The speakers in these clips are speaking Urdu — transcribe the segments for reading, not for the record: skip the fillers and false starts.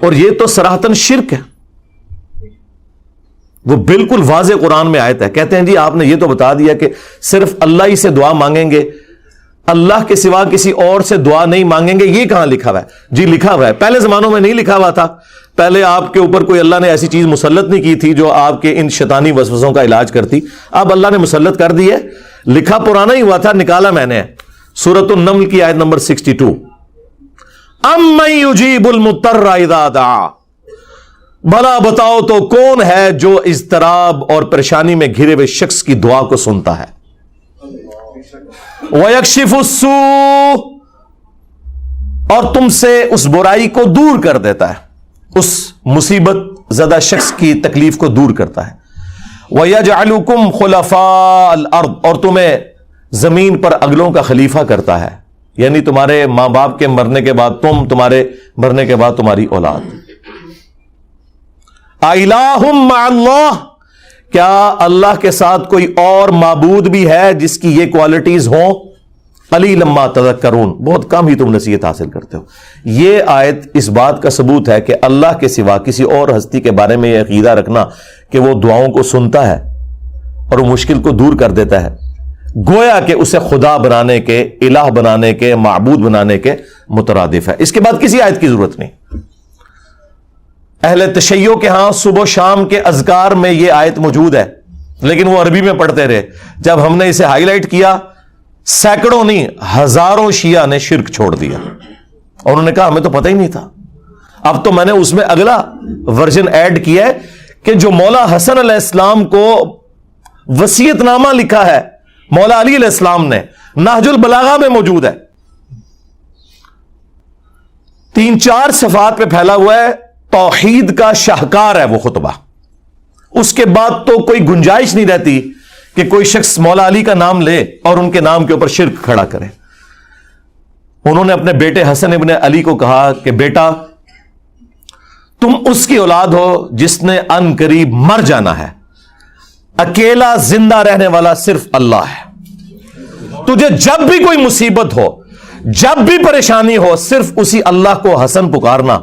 اور یہ تو صراحتاً شرک ہے، وہ بالکل واضح قرآن میں آیت ہے. کہتے ہیں جی آپ نے یہ تو بتا دیا کہ صرف اللہ ہی سے دعا مانگیں گے، اللہ کے سوا کسی اور سے دعا نہیں مانگیں گے. یہ کہاں لکھا ہوا ہے؟ جی لکھا ہوا ہے، پہلے زمانوں میں نہیں لکھا ہوا تھا. پہلے آپ کے اوپر کوئی اللہ نے ایسی چیز مسلط نہیں کی تھی جو آپ کے ان شیطانی وسوسوں کا علاج کرتی. اب اللہ نے مسلط کر دی ہے. لکھا پرانا ہی ہوا تھا، نکالا میں نے. سورۃ النمل کی آیت نمبر 62، امن یجیب المضطر اذا دعا، بھلا بتاؤ تو کون ہے جو اضطراب اور پریشانی میں گھرے ہوئے شخص کی دعا کو سنتا ہے. وَيَكْشِفُ السُّوءَ، اور تم سے اس برائی کو دور کر دیتا ہے، اس مصیبت زدہ شخص کی تکلیف کو دور کرتا ہے. وَيَجْعَلُكُمْ خُلَفَاءَ الْأَرْضِ، اور تمہیں زمین پر اگلوں کا خلیفہ کرتا ہے، یعنی تمہارے ماں باپ کے مرنے کے بعد تمہارے مرنے کے بعد تمہاری اولاد. اِلَٰهٌ مَّعَ اللَّهِ، کیا اللہ کے ساتھ کوئی اور معبود بھی ہے جس کی یہ کوالٹیز ہوں؟ قلیلا ما تذکرون، بہت کم ہی تم نصیحت حاصل کرتے ہو. یہ آیت اس بات کا ثبوت ہے کہ اللہ کے سوا کسی اور ہستی کے بارے میں یہ عقیدہ رکھنا کہ وہ دعاؤں کو سنتا ہے اور وہ مشکل کو دور کر دیتا ہے، گویا کہ اسے خدا بنانے کے، الہ بنانے کے، معبود بنانے کے مترادف ہے. اس کے بعد کسی آیت کی ضرورت نہیں. اہل تشیع کے ہاں صبح و شام کے اذکار میں یہ آیت موجود ہے، لیکن وہ عربی میں پڑھتے رہے. جب ہم نے اسے ہائی لائٹ کیا، سینکڑوں نہیں ہزاروں شیعہ نے شرک چھوڑ دیا، اور انہوں نے کہا ہمیں تو پتہ ہی نہیں تھا. اب تو میں نے اس میں اگلا ورژن ایڈ کیا ہے کہ جو مولا حسن علیہ السلام کو وصیت نامہ لکھا ہے مولا علی علیہ السلام نے، نہج البلاغہ میں موجود ہے. 3-4 صفحات پہ پھیلا ہوا ہے، توحید کا شاہکار ہے وہ خطبہ. اس کے بعد تو کوئی گنجائش نہیں رہتی کہ کوئی شخص مولا علی کا نام لے اور ان کے نام کے اوپر شرک کھڑا کرے. انہوں نے اپنے بیٹے حسن ابن علی کو کہا کہ بیٹا تم اس کی اولاد ہو جس نے ان قریب مر جانا ہے، اکیلا زندہ رہنے والا صرف اللہ ہے. تجھے جب بھی کوئی مصیبت ہو، جب بھی پریشانی ہو، صرف اسی اللہ کو حسن پکارنا.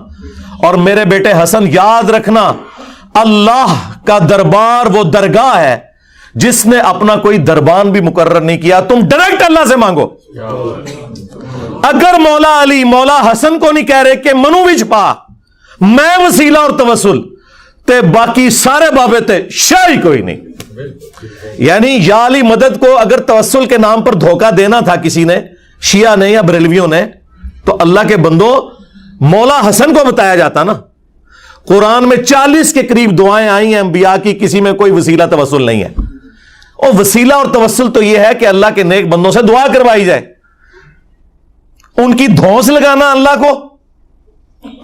اور میرے بیٹے حسن یاد رکھنا، اللہ کا دربار وہ درگاہ ہے جس نے اپنا کوئی دربان بھی مقرر نہیں کیا. تم ڈائریکٹ اللہ سے مانگو. اگر مولا علی مولا حسن کو نہیں کہہ رہے کہ منو بھی چھپا میں وسیلہ اور توسل تے باقی سارے بابے تے شاہی کوئی نہیں. یعنی یا علی مدد کو اگر توسل کے نام پر دھوکہ دینا تھا کسی نے، شیعہ نے یا بریلویوں نے، تو اللہ کے بندو مولا حسن کو بتایا جاتا نا. قرآن میں 40 کے قریب دعائیں آئی ہیں انبیاء کی، کسی میں کوئی وسیلہ توسل نہیں ہے. اور وسیلہ اور توسل تو یہ ہے کہ اللہ کے نیک بندوں سے دعا کروائی جائے، ان کی دھونس لگانا اللہ کو،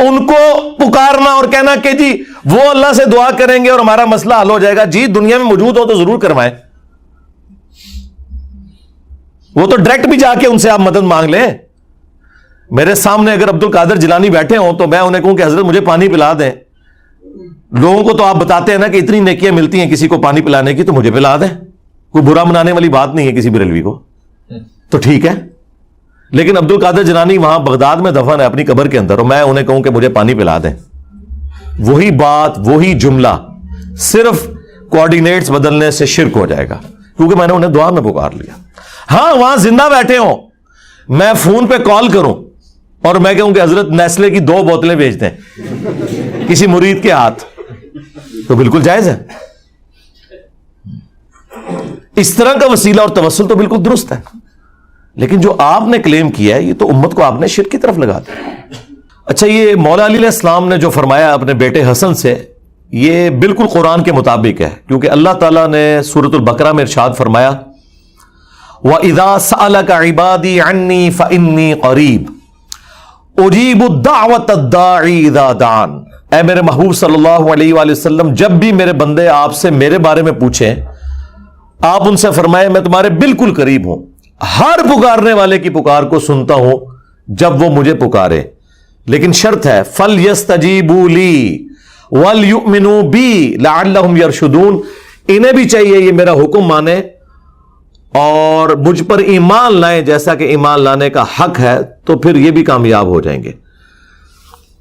ان کو پکارنا اور کہنا کہ جی وہ اللہ سے دعا کریں گے اور ہمارا مسئلہ حل ہو جائے گا. جی دنیا میں موجود ہو تو ضرور کروائیں. وہ تو ڈائریکٹ بھی جا کے ان سے آپ مدد مانگ لیں. میرے سامنے اگر عبد القادر جیلانی بیٹھے ہوں تو میں انہیں کہوں کہ حضرت مجھے پانی پلا دیں. لوگوں کو تو آپ بتاتے ہیں نا کہ اتنی نیکیاں ملتی ہیں کسی کو پانی پلانے کی، تو مجھے پلا دیں. کوئی برا منانے والی بات نہیں ہے کسی بریلوی کو، تو ٹھیک ہے. لیکن عبد القادر جیلانی وہاں بغداد میں دفن ہے اپنی قبر کے اندر، اور میں انہیں کہوں کہ مجھے پانی پلا دیں. وہی بات، وہی جملہ، صرف کوآرڈینیٹس بدلنے سے شرک ہو جائے گا، کیونکہ میں نے انہیں دعا میں پکار لیا. ہاں وہاں زندہ بیٹھے ہوں، میں فون پہ کال کروں اور میں کہوں کہ حضرت نیسلے کی 2 بوتلیں بھیج دیں کسی مرید کے ہاتھ، تو بالکل جائز ہے. اس طرح کا وسیلہ اور توسل تو بالکل درست ہے. لیکن جو آپ نے کلیم کیا ہے یہ تو امت کو آپ نے شرک کی طرف لگا دیا. اچھا، یہ مولا علی علیہ السلام نے جو فرمایا اپنے بیٹے حسن سے، یہ بالکل قرآن کے مطابق ہے، کیونکہ اللہ تعالیٰ نے سورۃ البقرہ میں ارشاد فرمایا وَإِذَا سَأَلَكَ عِبَادِي عَنِّي فَإِنِّي قَرِيبٌ أُجِيبُ الدَّعْوَةَ الدَّاعِي إِذَا دَعَانِ. اے میرے محبوب صلی اللہ علیہ وآلہ وسلم، جب بھی میرے بندے آپ سے میرے بارے میں پوچھیں، آپ ان سے فرمائے میں تمہارے بالکل قریب ہوں، ہر پکارنے والے کی پکار کو سنتا ہوں جب وہ مجھے پکارے. لیکن شرط ہے فَلْيَسْتَجِيبُوا لِي وَلْيُؤْمِنُوا بِي لَعَلَّهُمْ يَرْشُدُونَ. انہیں بھی چاہیے یہ میرا حکم مانے اور مجھ پر ایمان لائیں جیسا کہ ایمان لانے کا حق ہے، تو پھر یہ بھی کامیاب ہو جائیں گے.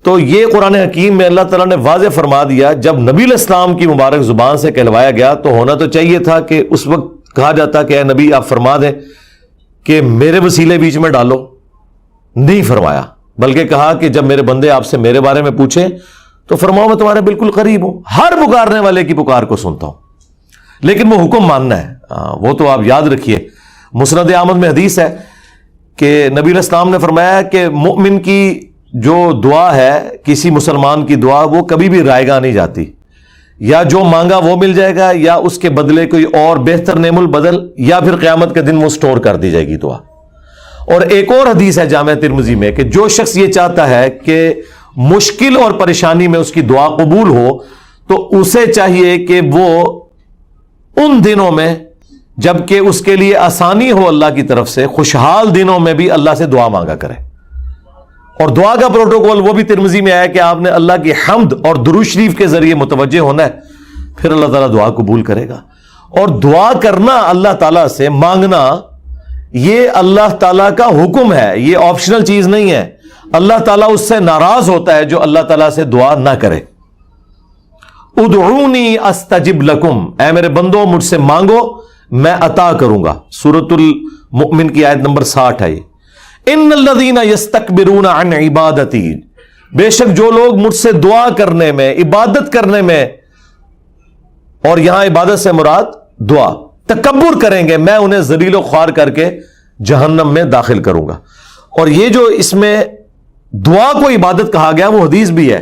تو یہ قرآن حکیم میں اللہ تعالیٰ نے واضح فرما دیا، جب نبی علیہ السلام کی مبارک زبان سے کہلوایا گیا تو ہونا تو چاہیے تھا کہ اس وقت کہا جاتا کہ اے نبی آپ فرما دیں کہ میرے وسیلے بیچ میں ڈالو، نہیں فرمایا، بلکہ کہا کہ جب میرے بندے آپ سے میرے بارے میں پوچھیں تو فرماؤ میں تمہارے بالکل قریب ہوں، ہر پکارنے والے کی پکار کو سنتا ہوں، لیکن وہ حکم ماننا ہے۔ وہ تو آپ یاد رکھیے، مسند احمد میں حدیث ہے کہ نبی علیہ السلام نے فرمایا کہ مؤمن کی جو دعا ہے، کسی مسلمان کی دعا، وہ کبھی بھی رائے گاہ نہیں جاتی، یا جو مانگا وہ مل جائے گا، یا اس کے بدلے کوئی اور بہتر نعم البدل، یا پھر قیامت کے دن وہ سٹور کر دی جائے گی دعا۔ اور ایک اور حدیث ہے جامع ترمذی میں کہ جو شخص یہ چاہتا ہے کہ مشکل اور پریشانی میں اس کی دعا قبول ہو تو اسے چاہیے کہ وہ ان دنوں میں جبکہ اس کے لیے آسانی ہو اللہ کی طرف سے، خوشحال دنوں میں بھی اللہ سے دعا مانگا کرے۔ اور دعا کا پروٹوکول وہ بھی ترمذی میں آیا کہ آپ نے اللہ کی حمد اور درود شریف کے ذریعے متوجہ ہونا ہے، پھر اللہ تعالیٰ دعا قبول کرے گا۔ اور دعا کرنا، اللہ تعالیٰ سے مانگنا، یہ اللہ تعالیٰ کا حکم ہے، یہ آپشنل چیز نہیں ہے۔ اللہ تعالیٰ اس سے ناراض ہوتا ہے جو اللہ تعالیٰ سے دعا نہ کرے۔ ادعونی استجب لکم، اے میرے بندو مجھ سے مانگو میں عطا کروں گا۔ سورۃ المؤمن کی آیت نمبر 60 ہے۔ ان الذین یستکبرون عن عبادتی، بے شک جو لوگ مجھ سے دعا کرنے میں، عبادت کرنے میں، اور یہاں عبادت سے مراد دعا، تکبر کریں گے، میں انہیں ذلیل و خوار کر کے جہنم میں داخل کروں گا۔ اور یہ جو اس میں دعا کو عبادت کہا گیا وہ حدیث بھی ہے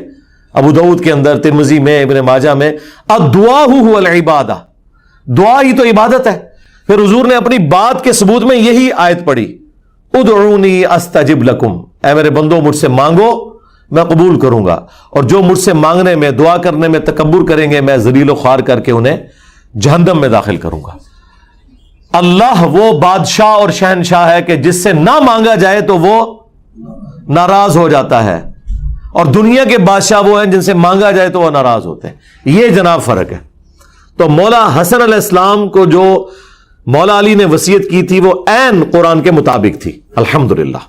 ابو داؤد کے اندر، ترمذی میں، ابن ماجہ میں، الدعاء هو العبادہ، دعا ہی تو عبادت ہے۔ پھر حضور نے اپنی بات کے ثبوت میں یہی آیت پڑھی، ادعونی استجب لکم، اے میرے بندو مجھ سے مانگو میں قبول کروں گا، اور جو مجھ سے مانگنے میں، دعا کرنے میں تکبر کریں گے میں ذلیل و خوار کر کے انہیں جہنم میں داخل کروں گا۔ اللہ وہ بادشاہ اور شہنشاہ ہے کہ جس سے نہ مانگا جائے تو وہ ناراض ہو جاتا ہے، اور دنیا کے بادشاہ وہ ہیں جن سے مانگا جائے تو وہ ناراض ہوتے ہیں۔ یہ جناب فرق ہے۔ تو مولا حسن علیہ السلام کو جو مولا علی نے وصیت کی تھی وہ عین قرآن کے مطابق تھی، الحمدللہ۔